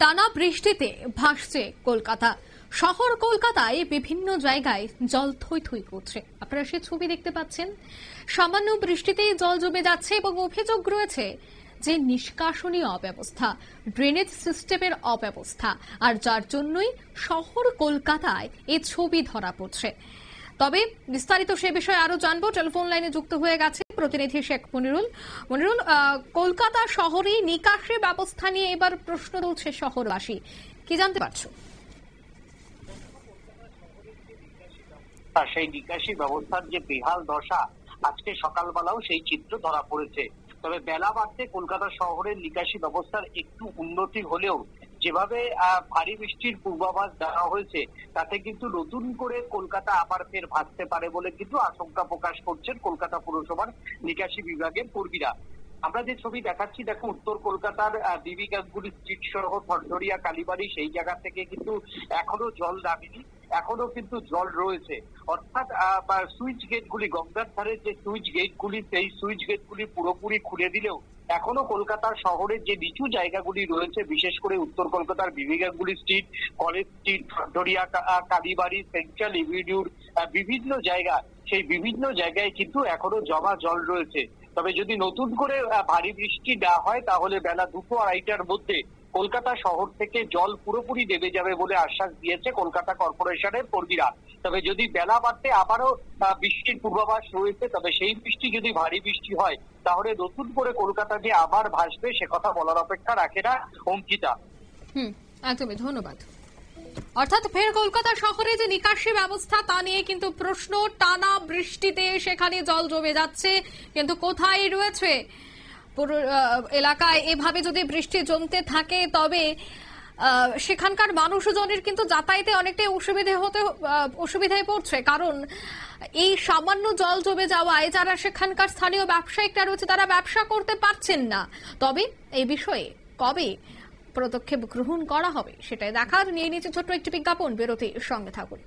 টানা বৃষ্টিতে ভাসছে কলকাতা। শহর কলকাতায় বিভিন্ন জায়গায় জল থই থই করছে। আপনারা সে ছবি দেখতে পাচ্ছেন। সামান্য বৃষ্টিতেই জল জমে যাচ্ছে এবং অভিযোগ রয়েছে যে নিষ্কাশনী অব্যবস্থা, ড্রেনেজ সিস্টেমের অব্যবস্থা, আর যার জন্যই শহর কলকাতায় এই ছবি ধরা পড়ছে। তবে বিস্তারিত সে বিষয়ে আরো জানবো। টেলিফোন লাইনে যুক্ত হয়ে গেছে প্রতিনিধি শেখ মনিরুল। মনিরুল, কলকাতা শহরে নিকাশি ব্যবস্থা নিয়ে এবার প্রশ্ন তুলছে শহরবাসী, কি জানতে পারছো? সেই নিকাশি ব্যবস্থার যে বেহাল দশা, আজকে সকালবেলাও সেই চিত্র ধরা পড়েছে। তবে বেলা বাড়তে কলকাতা শহরের নিকাশি ব্যবস্থার একটু উন্নতি হলেও যেভাবে ভারী বৃষ্টির পূর্বাভাস দেওয়া হয়েছে তাতে কিন্তু নতুন করে কলকাতা আবার ফের ভাসতে পারে বলে কিন্তু আশঙ্কা প্রকাশ করছেন কলকাতা পুরসভার নিকাশি বিভাগের কর্মীরা। আমরা যে ছবি দেখাচ্ছি, দেখো, উত্তর কলকাতার বিবি গাঙ্গুলি স্ট্রিট সহ থরথরিয়া কালীবাড়ি, সেই জায়গা থেকে কিন্তু এখনো জল নামেনি, এখনো কিন্তু জল রয়েছে। অর্থাৎ সুইচ গেটগুলি, গঙ্গার ধারের যে সুইচ গেটগুলি, সেই সুইচ গেটগুলি পুরোপুরি খুলে দিলেও এখনো কলকাতা শহরের যে নিচু জায়গাগুলি রয়েছে, বিশেষ করে উত্তর কলকাতার বিবি গাঙ্গুলি স্ট্রিট, কলেজ স্ট্রিট, থরথরিয়া কালীবাড়ি, সেন্ট্রাল এভিনিউর বিভিন্ন জায়গা, সেই বিভিন্ন জায়গায় কিন্তু এখনো জমা জল রয়েছে। তবে যদি নতুন করে ভারী বৃষ্টি না হয় তাহলে বেলা 2-2:30টার মধ্যে কলকাতা শহর থেকে জল পুরোপুরি নেমে যাবে বলে আশ্বাস দিয়েছে কলকাতা কর্পোরেশনের কর্মীরা। তবে যদি বেলা বাড়তে আবারও বৃষ্টির পূর্বাভাস রয়েছে, তবে সেই বৃষ্টি যদি ভারী বৃষ্টি হয় তাহলে নতুন করে কলকাতা যে আবার ভাসবে সে কথা বলার অপেক্ষা রাখে না অঙ্কিতা। একদমই, ধন্যবাদ। অর্থাৎ ফের কলকাতা শহরে যে নিকাশি ব্যবস্থা তা নিয়ে কিন্তু প্রশ্ন। টানা বৃষ্টিতে সেখানে জল জমে যাচ্ছে, কিন্তু কোথায় রয়েছে পুরো এলাকায় এভাবে যদি বৃষ্টি জমতে থাকে তবে সেখানকার মানুষজনের কিন্তু যাতায়াতে অনেকটাই অসুবিধায় পড়ছে। কারণ এই সামান্য জল জমে যাওয়ায় যারা সেখানকার স্থানীয় ব্যবসায়িকরা রয়েছে তারা ব্যবসা করতে পারছেন না। তবে এই বিষয়ে কবে পদক্ষেপ গ্রহণ করা হবে সেটাই দেখার। নিয়ে নিচ্ছে ছোট্ট একটি বিজ্ঞাপন, বিরতির সঙ্গে থাকুন।